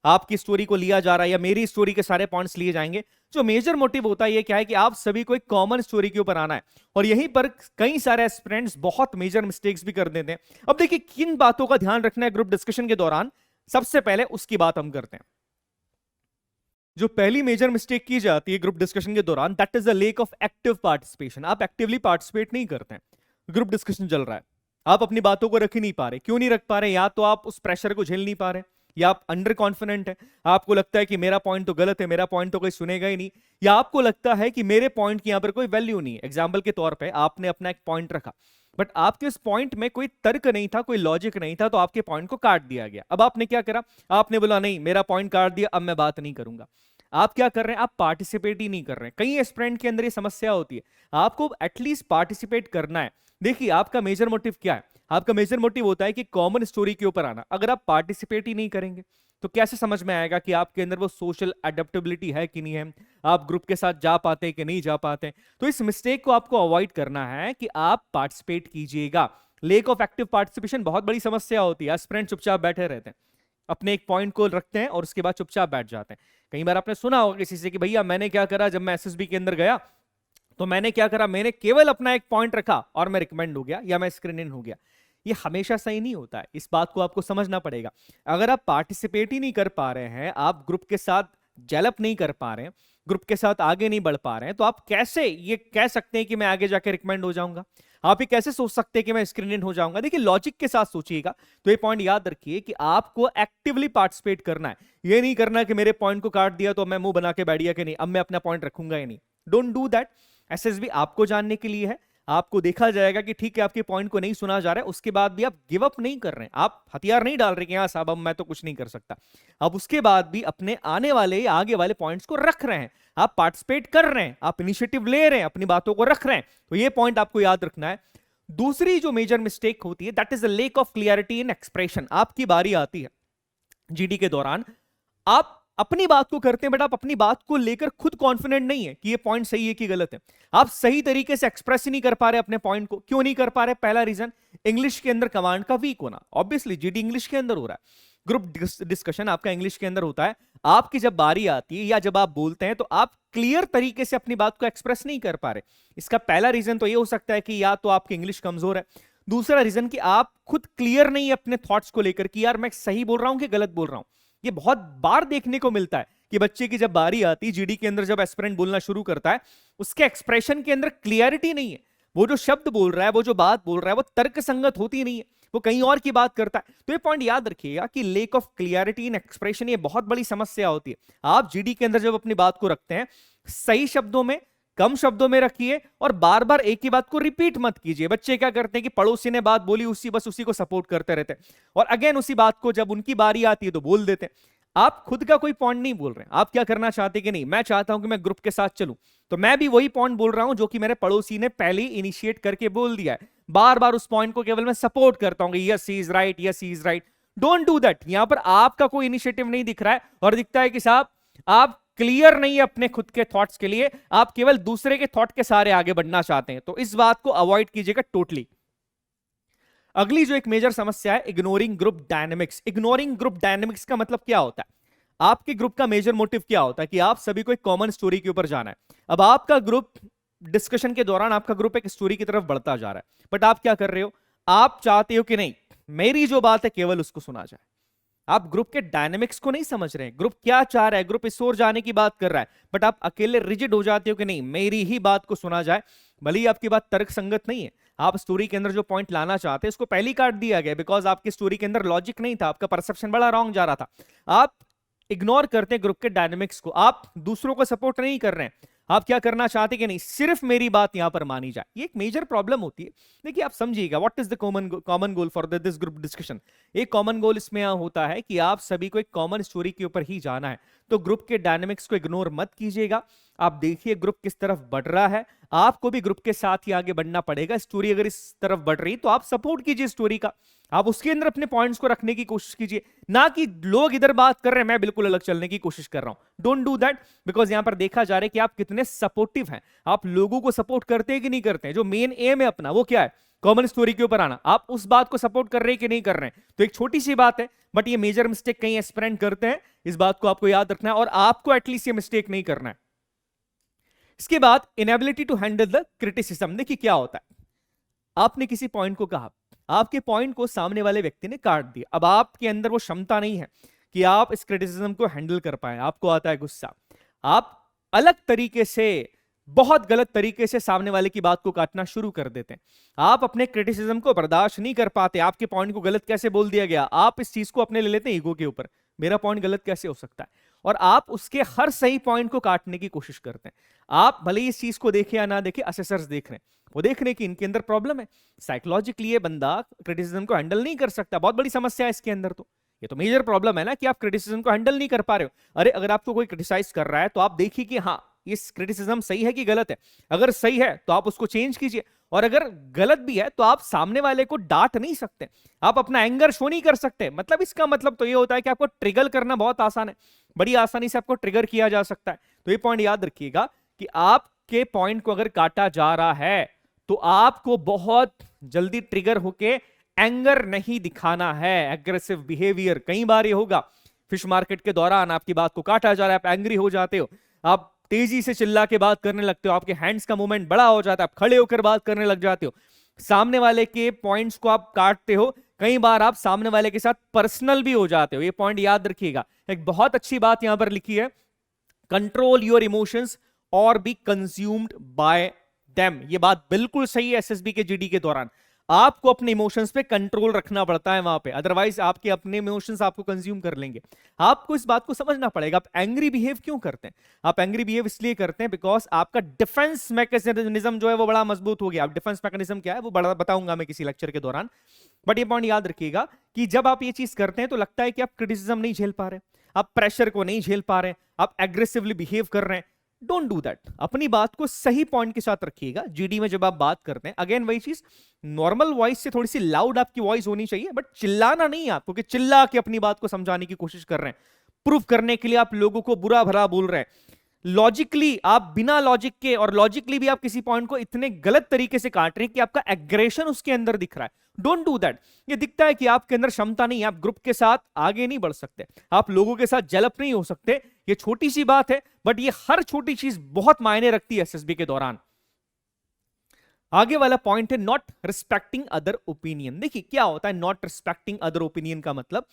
S1: आपकी स्टोरी को लिया जा रहा है या मेरी स्टोरी के सारे पॉइंट्स लिए जाएंगे। जो मेजर मोटिव होता है ये क्या है कि आप सभी को एक कॉमन स्टोरी के ऊपर आना है। और यहीं पर कई सारे एस्पिरेंट्स बहुत मेजर मिस्टेक्स भी कर देते हैं। अब देखिए किन बातों का ध्यान रखना है ग्रुप डिस्कशन के दौरान, सबसे पहले उसकी बात हम करते हैं। जो पहली मेजर मिस्टेक की जाती है ग्रुप डिस्कशन के दौरान, that is the lack of active participation. आप एक्टिवली पार्टिसिपेट नहीं करते हैं। ग्रुप डिस्कशन चल रहा है, आप अपनी बातों को रख ही नहीं पा रहे। क्यों नहीं रख पा रहे? या तो आप उस प्रेशर को झेल नहीं पा रहे, या आप अंडर कॉन्फिडेंट है, आपको लगता है कि मेरा पॉइंट तो गलत है, मेरा पॉइंट तो कोई सुनेगा ही नहीं, या आपको लगता है कि मेरे पॉइंट की यहां पर कोई वैल्यू नहीं है। एग्जाम्पल के तौर पे आपने अपना एक पॉइंट रखा, बट आपके उस पॉइंट में कोई तर्क नहीं था, कोई लॉजिक नहीं था, तो आपके पॉइंट को काट दिया गया। अब आपने क्या करा? आपने बोला नहीं मेरा पॉइंट काट दिया, अब मैं बात नहीं करूंगा। आप क्या कर रहे हैं? आप पार्टिसिपेट ही नहीं कर रहे हैं। कई एस्पिरेंट के अंदर ये समस्या होती है, आपको एटलीस्ट पार्टिसिपेट करना है। देखिए आपका मेजर मोटिव क्या है? आपका मेजर मोटिव होता है कि कॉमन स्टोरी के ऊपर आना। अगर आप पार्टिसिपेट ही नहीं करेंगे तो कैसे समझ में आएगा कि आपके अंदर वो सोशल एडेप्टेबिलिटी है कि नहीं है, आप ग्रुप के साथ जा पाते हैं कि नहीं जा पाते हैं। तो इस मिस्टेक को आपको अवॉइड करना है कि आप पार्टिसिपेट कीजिएगा। लेक ऑफ एक्टिव पार्टिसिपेशन बहुत बड़ी समस्या होती है। एस्पिरेंट चुपचाप बैठे रहते हैं, अपने एक पॉइंट को रखते हैं और उसके बाद चुपचाप बैठ जाते हैं। कई बार आपने सुना होगा किसी से कि भैया मैंने क्या करा, जब मैं एसएसबी के अंदर गया तो मैंने क्या करा, मैंने केवल अपना एक पॉइंट रखा और मैं रिकमेंड हो गया या मैं स्क्रीन इन हो गया। ये हमेशा सही नहीं होता है, इस बात को आपको समझना पड़ेगा। अगर आप पार्टिसिपेट ही नहीं कर पा रहे हैं, आप ग्रुप के साथ जेलअप नहीं कर पा रहे हैं, ग्रुप के साथ आगे नहीं बढ़ पा रहे हैं, तो आप कैसे ये कह सकते हैं कि मैं आगे जाके रिकमेंड हो जाऊंगा? आप ये कैसे सोच सकते हैं कि मैं स्क्रीन इन हो जाऊंगा? देखिए लॉजिक के साथ सोचिएगा। तो ये पॉइंट याद रखिए कि आपको एक्टिवली पार्टिसिपेट करना है। ये नहीं करना कि मेरे पॉइंट को काट दिया तो मैं मुंह बना के बैठ गया कि नहीं अब मैं अपना पॉइंट रखूंगा ही नहीं। Don't do that. एसएसबी आपको जानने के लिए है, आपको देखा जाएगा कि ठीक है आपके पॉइंट को नहीं सुना जा रहा है, उसके बाद भी आप गिव अप नहीं कर रहे हैं, आप हथियार नहीं डाल रहे कि हाँ साहब अब मैं तो कुछ नहीं कर सकता। आप उसके बाद भी अपने आने वाले या आगे वाले पॉइंट्स को रख रहे हैं, आप पार्टिसिपेट कर रहे हैं, आप इनिशिएटिव ले रहे हैं, अपनी बातों को रख रहे हैं। तो ये पॉइंट आपको याद रखना है। दूसरी जो मेजर मिस्टेक होती है that is the lack of clarity in expression. आपकी बारी आती है जीडी के दौरान, आप अपनी बात को करते हैं बट आप अपनी बात को लेकर खुद कॉन्फिडेंट नहीं है कि ये पॉइंट सही है कि गलत है। आप सही तरीके से एक्सप्रेस ही नहीं कर पा रहे अपने पॉइंट को। क्यों नहीं कर पा रहे? पहला रीजन, इंग्लिश के अंदर कमांड का वीक होना। ऑब्वियसली जीडी इंग्लिश के अंदर हो रहा है, ग्रुप डिस्कशन आपका इंग्लिश के अंदर होता है। आपकी जब बारी आती है या जब आप बोलते हैं तो आप क्लियर तरीके से अपनी बात को एक्सप्रेस नहीं कर पा रहे। इसका पहला रीजन तो ये हो सकता है कि या तो आपकी इंग्लिश कमजोर है, दूसरा रीजन कि आप खुद क्लियर नहीं है अपने थॉट्स को लेकर कि यार मैं सही बोल रहा हूं कि गलत बोल रहा हूं। ये बहुत बार देखने को मिलता है कि बच्चे की जब बारी आती है जीडी के अंदर, जब एस्पिरेंट बोलना शुरू करता है, उसके एक्सप्रेशन के अंदर क्लियरिटी नहीं है। वो जो शब्द बोल रहा है, वो जो बात बोल रहा है, वो तर्क संगत होती नहीं है, वो कहीं और की बात करता है। तो ये पॉइंट याद रखिएगा कि lake of clarity in expression ये बहुत बड़ी समस्या होती है। आप जीडी के अंदर जब अपनी बात को रखते हैं, सही शब्दों में, कम शब्दों में रखिए और बार बार एक ही बात को रिपीट मत कीजिए। बच्चे क्या करते हैं कि पड़ोसी ने बात बोली, उसी को सपोर्ट करते रहते हैं और अगेन उसी बात को जब उनकी बारी आती है तो बोल देते हैं। आप खुद का कोई पॉइंट नहीं बोल रहे हैं। आप क्या करना चाहते हैं कि नहीं, मैं चाहता हूं कि मैं ग्रुप के साथ चलूं, तो मैं भी वही पॉइंट बोल रहा हूं जो कि मेरे पड़ोसी ने पहले इनिशिएट करके बोल दिया है। बार बार उस पॉइंट को केवल मैं सपोर्ट करता हूं कि yes he is right, yes he is right. Don't do that. यहां पर आपका कोई इनिशिएटिव नहीं दिख रहा है और दिखता है कि साहब आप क्लियर नहीं है अपने खुद के थॉट्स के लिए, आप केवल दूसरे के थॉट के सारे आगे बढ़ना चाहते हैं। तो इस बात को अवॉइड कीजिएगा टोटली। अगली जो एक मेजर समस्या है, ignoring group dynamics. Ignoring group dynamics का मतलब क्या होता है? आपके ग्रुप का मेजर मोटिव क्या होता है कि आप सभी को एक कॉमन स्टोरी के ऊपर जाना है। अब आपका ग्रुप डिस्कशन के दौरान आपका ग्रुप एक स्टोरी की तरफ बढ़ता जा रहा है, बट आप क्या कर रहे हो? आप चाहते हो कि नहीं मेरी जो बात है केवल उसको सुना जाए। आप ग्रुप के डायनेमिक्स को नहीं समझ रहे हैं, ग्रुप क्या चाह रहा है, ग्रुप इस ओर जाने की बात कर रहा है, बट आप अकेले रिजिड हो जाते हो कि नहीं मेरी ही बात को सुना जाए। भले ही आपकी बात तर्क संगत नहीं है, आप स्टोरी के अंदर जो पॉइंट लाना चाहते हैं उसको पहले ही काट दिया गया बिकॉज आपकी स्टोरी के अंदर लॉजिक नहीं था, आपका परसेप्शन बड़ा रॉन्ग जा रहा था। आप इग्नोर करते हैं ग्रुप के डायनेमिक्स को, आप दूसरों को सपोर्ट नहीं कर रहे हैं। आप क्या करना चाहते कि नहीं सिर्फ मेरी बात यहां पर मानी जाए। ये एक मेजर प्रॉब्लम होती है। देखिए आप समझिएगा what is the common goal for this group discussion. एक कॉमन गोल इसमें यहां होता है कि आप सभी को एक कॉमन स्टोरी के ऊपर ही जाना है। तो ग्रुप के डायनेमिक्स को इग्नोर मत कीजिएगा। आप देखिए ग्रुप किस तरफ बढ़ रहा है, आपको भी ग्रुप के साथ ही आगे बढ़ना पड़ेगा। स्टोरी अगर इस तरफ बढ़ रही तो आप सपोर्ट कीजिए स्टोरी का, आप उसके अंदर अपने पॉइंट्स को रखने की कोशिश कीजिए, ना कि लोग इधर बात कर रहे हैं मैं बिल्कुल अलग चलने की कोशिश कर रहा हूं। डोंट डू दैट बिकॉज यहां पर देखा जा रहा है कि आप कितने सपोर्टिव हैं, आप लोगों को सपोर्ट करते हैं कि नहीं करते हैं। जो मेन एम है अपना वो क्या है? कॉमन स्टोरी के ऊपर आना। आप उस बात को सपोर्ट कर रहे हैं कि नहीं कर रहे हैं? तो एक छोटी सी बात है बट ये मेजर मिस्टेक कई एस्पिरेंट करते हैं। इस बात को आपको याद रखना है और आपको एटलीस्ट ये मिस्टेक नहीं करना है। इसके बाद inability to handle the criticism. देखिए क्या होता है, आपने किसी पॉइंट को कहा, आपके पॉइंट को सामने वाले व्यक्ति ने काट दिया। अब आपके अंदर वो क्षमता नहीं है कि आप इस क्रिटिसिज्म को हैंडल कर पाए, आपको आता है गुस्सा, आप अलग तरीके से, बहुत गलत तरीके से सामने वाले की बात को काटना शुरू कर देते हैं। आप अपने क्रिटिसिज्म को बर्दाश्त नहीं कर पाते, आपके पॉइंट को गलत कैसे बोल दिया गया, आप इस चीज को अपने ले लेते हैं ईगो के ऊपर, मेरा पॉइंट गलत कैसे हो सकता है, और आप उसके हर सही पॉइंट को काटने की कोशिश करते हैं। आप भले ही इस चीज को देखे या ना देखे, असेसर्स देख रहे हैं, वो देख रहे हैं कि इनके अंदर प्रॉब्लम है, साइकोलॉजिकली ये बंदा क्रिटिसिज्म को हैंडल नहीं कर सकता, बहुत बड़ी समस्या है इसके अंदर। तो ये तो मेजर प्रॉब्लम है ना कि आप क्रिटिसिज्म को हैंडल नहीं कर पा रहे हो। अरे अगर आपको कोई क्रिटिसाइज कर रहा है तो आप देखिए कि हाँ इस क्रिटिसिज्म सही है कि गलत है। अगर सही है तो आप उसको चेंज कीजिए, और अगर गलत भी है तो आप सामने वाले को डांट नहीं सकते, आप अपना एंगर शो नहीं कर सकते। मतलब इसका मतलब तो ये होता है कि आपको ट्रिगर करना बहुत आसान है, बड़ी आसानी से आपको ट्रिगर किया जा सकता है। तो ये पॉइंट याद रखिएगा कि आपके पॉइंट को अगर काटा जा रहा है तो आपको बहुत जल्दी ट्रिगर होके एंगर नहीं दिखाना है, एग्रेसिव बिहेवियर। कई बार ये होगा फिश मार्केट के दौरान आपकी बात को काटा जा रहा है, आप एंग्री हो जाते हो, आप तेजी से चिल्ला के बात करने लगते हो, आपके हैंड्स का मूवमेंट बड़ा हो जाता है, आप खड़े होकर बात करने लग जाते हो, सामने वाले के पॉइंट्स को आप काटते हो, कई बार आप सामने वाले के साथ पर्सनल भी हो जाते हो। ये पॉइंट याद रखिएगा। एक बहुत अच्छी बात यहां पर लिखी है, कंट्रोल योर इमोशंस और बी कंज्यूम्ड बाय देम। ये बात बिल्कुल सही है एसएसबी के जीडी के दौरान। आपको अपने इमोशंस पे कंट्रोल रखना पड़ता है वहां पे, अदरवाइज आपके अपने इमोशंस आपको कंज्यूम कर लेंगे। आपको इस बात को समझना पड़ेगा, आप एंग्री बिहेव क्यों करते हैं? आप एंग्री बिहेव इसलिए करते हैं बिकॉज आपका डिफेंस मैकेनिज्म जो है वो बड़ा मजबूत हो गया। आप डिफेंस मैकेनिज्म क्या है वो बड़ा बताऊंगा मैं किसी लेक्चर के दौरान, बट ये पॉइंट याद रखिएगा कि जब आप ये चीज करते हैं तो लगता है कि आप क्रिटिसिज्म नहीं झेल पा रहे, आप प्रेशर को नहीं झेल पा रहे, आप एग्रेसिवली बिहेव कर रहे हैं। Don't do that. अपनी बात को सही पॉइंट के साथ रखिएगा। जीडी में जब आप बात करते हैं, अगेन वही चीज, नॉर्मल वॉइस से थोड़ी सी लाउड आपकी वॉइस होनी चाहिए, बट चिल्लाना नहीं है आपको कि चिल्ला के अपनी बात को समझाने की कोशिश कर रहे हैं, प्रूफ करने के लिए आप लोगों को बुरा भला बोल रहे हैं। लॉजिकली आप बिना लॉजिक के, और लॉजिकली भी आप किसी पॉइंट को इतने गलत तरीके से काट रहे हैं कि आपका एग्रेशन उसके अंदर दिख रहा है। Don't do that. ये दिखता है कि आपके अंदर क्षमता नहीं है, आप ग्रुप के साथ आगे नहीं बढ़ सकते, आप लोगों के साथ जेलअप नहीं हो सकते। ये छोटी सी बात है, बट ये हर छोटी चीज बहुत मायने रखती है एसएसबी के दौरान। आगे वाला पॉइंट है नॉट रिस्पेक्टिंग अदर ओपिनियन। देखिए क्या होता है नॉट रिस्पेक्टिंग अदर ओपिनियन का मतलब,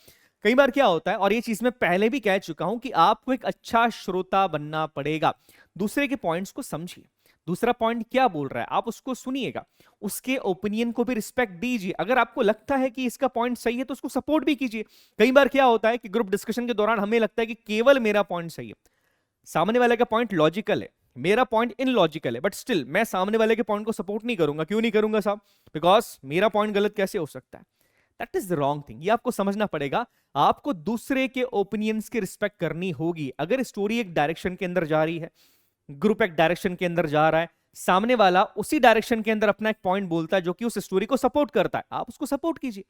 S1: कई बार क्या होता है, और ये चीज मैं पहले भी कह चुका हूं, कि आपको एक अच्छा श्रोता बनना पड़ेगा। दूसरे के पॉइंट्स को समझिए, दूसरा पॉइंट क्या बोल रहा है आप उसको सुनिएगा, उसके ओपिनियन को भी रिस्पेक्ट दीजिए। अगर आपको लगता है कि इसका पॉइंट सही है तो उसको सपोर्ट भी कीजिए। कई बार क्या होता है कि ग्रुप डिस्कशन के दौरान हमें लगता है कि केवल मेरा पॉइंट सही है, सामने वाले का पॉइंट लॉजिकल है, मेरा पॉइंट इनलॉजिकल है, बट स्टिल मैं सामने वाले के पॉइंट को सपोर्ट नहीं करूंगा। क्यों नहीं करूंगा साहब? बिकॉज मेरा पॉइंट गलत कैसे हो सकता है? That is the wrong thing. ये आपको समझना पड़ेगा। आपको दूसरे के ओपिनियंस की रिस्पेक्ट करनी होगी। अगर स्टोरी एक डायरेक्शन के अंदर जा रही है, ग्रुप एक डायरेक्शन के अंदर जा रहा है, सामने वाला उसी डायरेक्शन के अंदर अपना एक पॉइंट बोलता है जो कि उस स्टोरी को सपोर्ट करता है, आप उसको सपोर्ट कीजिए,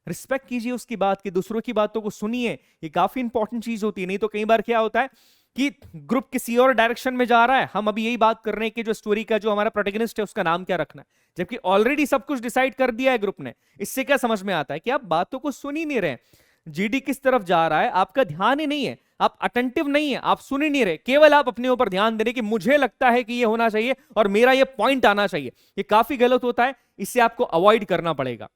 S1: रिस्पेक्ट कीजिए उसकी बात की, दूसरों की बातों को सुनिए। ये काफी इंपॉर्टेंट चीज होती है। नहीं तो कई बार क्या होता है कि ग्रुप किसी और डायरेक्शन में जा रहा है, हम अभी यही बात कर रहे हैं कि जो स्टोरी का जो हमारा प्रोटैगनिस्ट है उसका नाम क्या रखना है, जबकि ऑलरेडी सब कुछ डिसाइड कर दिया है ग्रुप ने। इससे क्या समझ में आता है कि आप बातों को सुन ही नहीं रहे। जीडी किस तरफ जा रहा है आपका ध्यान ही नहीं है, आप अटेंटिव नहीं है, आप सुन ही नहीं रहे, केवल आप अपने ऊपर ध्यान दे रहे कि मुझे लगता है कि ये होना चाहिए और मेरा ये पॉइंट आना चाहिए। ये काफी गलत होता है, इससे आपको अवॉइड करना पड़ेगा।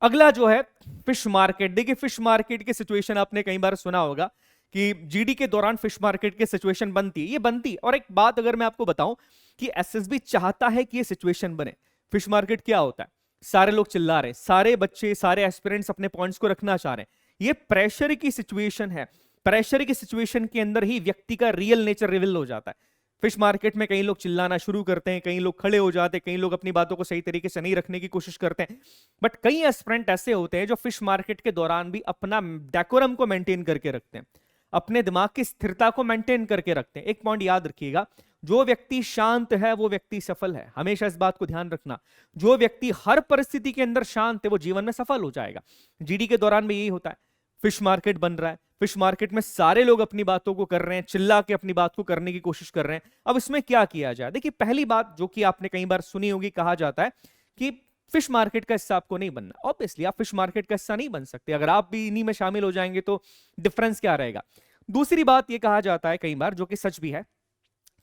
S1: अगला जो है फिश मार्केट। देखिए फिश मार्केट की सिचुएशन आपने कई बार सुना होगा कि जीडी के दौरान फिश मार्केट की सिचुएशन बनती है, ये बनती। और एक बात अगर मैं आपको बताऊं कि एसएसबी चाहता है कि ये सिचुएशन बने। फिश मार्केट क्या होता है? सारे लोग चिल्ला रहे, सारे बच्चे, सारे एस्पिरेंट्स अपने पॉइंट्स को रखना चाह रहे हैं। ये प्रेशर की सिचुएशन है। प्रेशर की सिचुएशन के अंदर ही व्यक्ति का रियल नेचर रिवील हो जाता है। फिश मार्केट में कई लोग चिल्लाना शुरू करते हैं, कई लोग खड़े हो जाते हैं, कई लोग अपनी बातों को सही तरीके से नहीं रखने की कोशिश करते हैं। बट कई एस्पिरेंट ऐसे होते हैं जो फिश मार्केट के दौरान भी अपना डेकोरम को मेंटेन करके रखते हैं, अपने दिमाग की स्थिरता को मेंटेन करके रखते हैं। एक पॉइंट याद रखिएगा, जो व्यक्ति शांत है वो व्यक्ति सफल है। हमेशा इस बात को ध्यान रखना, जो व्यक्ति हर परिस्थिति के अंदर शांत है वो जीवन में सफल हो जाएगा। जीडी के दौरान भी यही होता है। फिश मार्केट बन रहा है, फिश मार्केट में सारे लोग अपनी बातों को कर रहे हैं, चिल्ला के अपनी बात को करने की कोशिश कर रहे हैं। अब इसमें क्या किया जाए? देखिए पहली बात जो कि आपने कई बार सुनी होगी, कहा जाता है कि फिश मार्केट का हिस्सा आपको नहीं बनना। ऑब्वियसली आप फिश मार्केट का हिस्सा नहीं बन सकते। अगर आप भी इन्हीं में शामिल हो जाएंगे तो डिफरेंस क्या रहेगा? दूसरी बात यह कहा जाता है कई बार, जो कि सच भी है,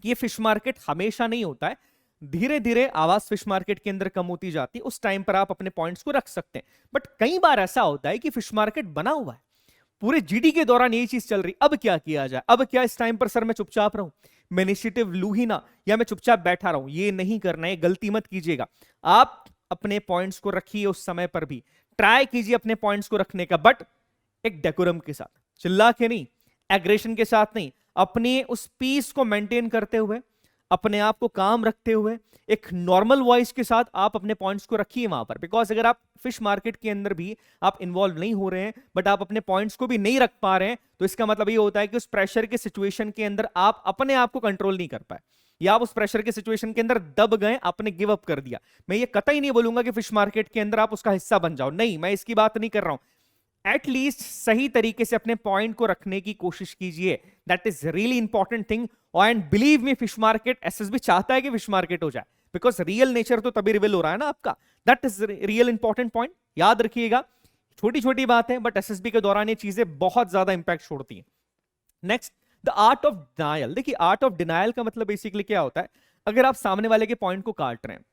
S1: कि ये फिश मार्केट हमेशा नहीं होता है। धीरे धीरे आवाज फिश मार्केट के अंदर कम होती जाती है, उस टाइम पर आप अपने पॉइंट्स को रख सकते हैं। बट कई बार ऐसा होता है कि फिश मार्केट बना हुआ है, पूरे जीडी के दौरान यही चीज चल रही। अब क्या किया जाए? अब क्या इस टाइम पर सर मैं चुपचाप रहूं, मैं इनिशिएटिव लूं ही ना, या मैं चुपचाप बैठा रहूं? ये नहीं करना है, गलती मत कीजिएगा। आप अपने पॉइंट्स को रखिए, उस समय पर भी ट्राई कीजिए अपने पॉइंट्स को रखने का, बट एक डेकोरम के साथ, चिल्ला के नहीं, एग्रेशन के साथ नहीं, अपने उस पीस को मेंटेन करते हुए, अपने आप को काम रखते हुए, एक नॉर्मल वॉइस के साथ आप अपने पॉइंट्स को रखिए वहां पर। बिकॉज अगर आप फिश मार्केट के अंदर भी आप इन्वॉल्व नहीं हो रहे हैं, बट आप अपने पॉइंट्स को भी नहीं रख पा रहे हैं, तो इसका मतलब ये होता है कि उस प्रेशर के सिचुएशन के अंदर आप अपने आप को कंट्रोल नहीं कर पाए, या आप उस प्रेशर के सिचुएशन के अंदर दब गए, आपने गिव अप कर दिया। मैं ये कतई नहीं बोलूंगा कि फिश मार्केट के अंदर आप उसका हिस्सा बन जाओ, नहीं, मैं इसकी बात नहीं कर रहा हूं। एटलीस्ट सही तरीके से अपने पॉइंट को रखने की कोशिश कीजिए, that is really important thing. And believe me, fish market, SSB चाहता है कि फिश मार्केट हो जाए, बिकॉज रियल नेचर तो तभी रिवील हो रहा है ना आपका। That is real important point, याद रखिएगा। छोटी छोटी बात है, बट एसएसबी के दौरान ये चीजें बहुत ज्यादा इंपैक्ट छोड़ती हैं। Next, the art of denial. देखिए आर्ट ऑफ डिनायल का मतलब बेसिकली क्या होता है? अगर आप सामने वाले के पॉइंट को काट रहे हैं,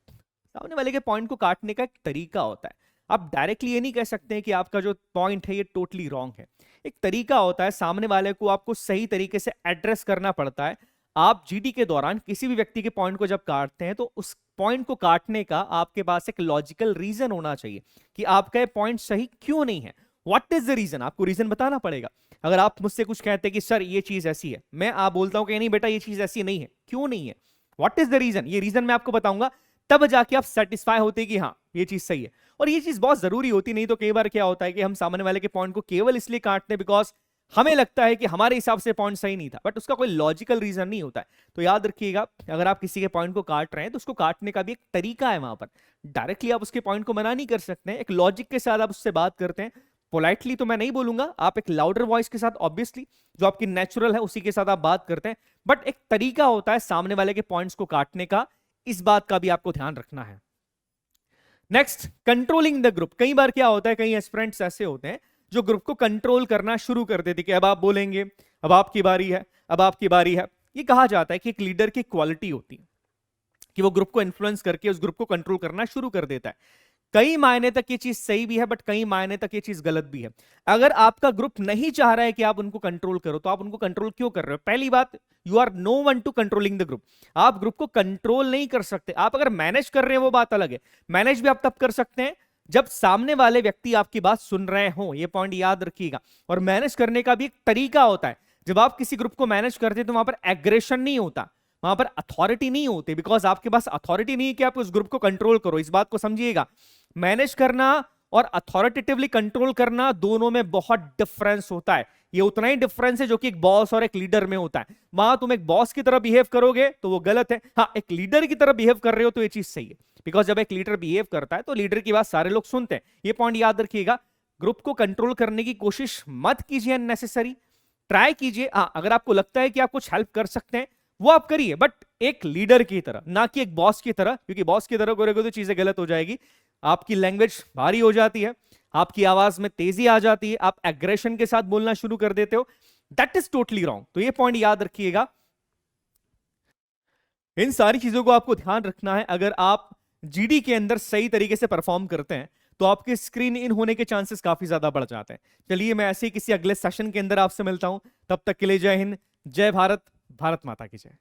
S1: सामने वाले के पॉइंट को काटने का एक तरीका होता है। आप डायरेक्टली ये नहीं कह सकते हैं कि आपका जो पॉइंट है ये टोटली रॉन्ग है। एक तरीका होता है, सामने वाले को आपको सही तरीके से एड्रेस करना पड़ता है। आप जीडी के दौरान किसी भी व्यक्ति के पॉइंट को जब काटते हैं तो उस पॉइंट को काटने का आपके पास एक लॉजिकल रीजन होना चाहिए कि आपका ये पॉइंट सही क्यों नहीं है। व्हाट इज द रीजन, आपको रीजन बताना पड़ेगा। अगर आप मुझसे कुछ कहते हैं कि सर ये चीज ऐसी है, मैं आप बोलता हूं कि नहीं बेटा ये चीज ऐसी नहीं है, क्यों नहीं है, व्हाट इज द रीजन, ये रीजन मैं आपको बताऊंगा, तब जाके आप सेटिस्फाई होते कि हाँ ये चीज सही है। और ये चीज बहुत जरूरी होती, नहीं तो कई बार क्या होता है कि हम सामने वाले के पॉइंट को केवल इसलिए काटते हैं बिकॉज हमें लगता है कि हमारे हिसाब से पॉइंट सही नहीं था, बट उसका कोई लॉजिकल रीजन नहीं होता है। तो याद रखिएगा, अगर आप किसी के पॉइंट को काट रहे हैं तो उसको काटने का भी एक तरीका है। वहां पर डायरेक्टली आप उसके पॉइंट को मना नहीं कर सकते हैं, एक लॉजिक के साथ आप उससे बात करते हैं। पोलाइटली तो मैं नहीं बोलूंगा, आप एक लाउडर वॉइस के साथ, ऑब्वियसली जो आपकी नेचुरल है उसी के साथ आप बात करते हैं, बट एक तरीका होता है सामने वाले के पॉइंट्स को काटने का, इस बात का भी आपको ध्यान रखना है। Next, controlling the group. कई बार क्या होता है, कई एस्पिरेंट्स ऐसे होते हैं जो ग्रुप को कंट्रोल करना शुरू कर देते कि अब आप बोलेंगे, अब आपकी बारी है, अब आपकी बारी है। ये कहा जाता है कि एक लीडर की क्वालिटी होती है कि वो ग्रुप को इन्फ्लुएंस करके उस ग्रुप को कंट्रोल करना शुरू कर देता है। कई मायने तक ये चीज सही भी है, बट कई मायने तक ये चीज गलत भी है। अगर आपका ग्रुप नहीं चाह रहा है कि आप उनको कंट्रोल करो, तो आप उनको कंट्रोल क्यों कर रहे हो? पहली बात, you are no one to controlling the group. आप ग्रुप को कंट्रोल नहीं कर सकते। आप अगर मैनेज कर रहे हैं वो बात अलग है, मैनेज भी आप तब कर सकते हैं जब सामने वाले व्यक्ति आपकी बात सुन रहे हो, ये पॉइंट याद रखिएगा। और मैनेज करने का भी एक तरीका होता है। जब आप किसी ग्रुप को मैनेज करते हैं तो वहां पर एग्रेशन नहीं होता, वहां पर अथॉरिटी नहीं होती, बिकॉज आपके पास अथॉरिटी नहीं है कि आप उस ग्रुप को कंट्रोल करो। इस बात को समझिएगा, मैनेज करना और अथॉरिटेटिवली कंट्रोल करना दोनों में बहुत डिफरेंस होता है। ये उतना ही डिफरेंस है जो कि एक बॉस और एक लीडर में होता है। वहां तुम एक बॉस की तरह बिहेव करोगे तो वो गलत है, हाँ एक लीडर की तरह बिहेव कर रहे हो तो ये चीज सही है। बिकॉज जब एक लीडर बिहेव करता है तो लीडर की बात सारे लोग सुनते हैं। ये पॉइंट याद रखिएगा। ग्रुप को कंट्रोल करने की कोशिश मत कीजिए अननेसेसरी, ट्राई कीजिए। अगर आपको लगता है कि आप कुछ हेल्प कर सकते हैं वो आप करिए, बट एक लीडर की तरह, ना कि एक बॉस की तरह, क्योंकि बॉस की तरह करोगे तो चीजें गलत हो जाएगी। आपकी लैंग्वेज भारी हो जाती है, आपकी आवाज में तेजी आ जाती है, आप एग्रेशन के साथ बोलना शुरू कर देते हो। That is totally wrong. तो ये पॉइंट याद रखिएगा। इन सारी चीजों को आपको ध्यान रखना है। अगर आप जीडी के अंदर सही तरीके से परफॉर्म करते हैं तो आपके स्क्रीन इन होने के चांसेस काफी ज्यादा बढ़ जाते हैं। चलिए मैं ऐसे ही किसी अगले सेशन के अंदर आपसे मिलता हूं। तब तक के लिए जय हिंद, जय भारत, भारत माता की जय।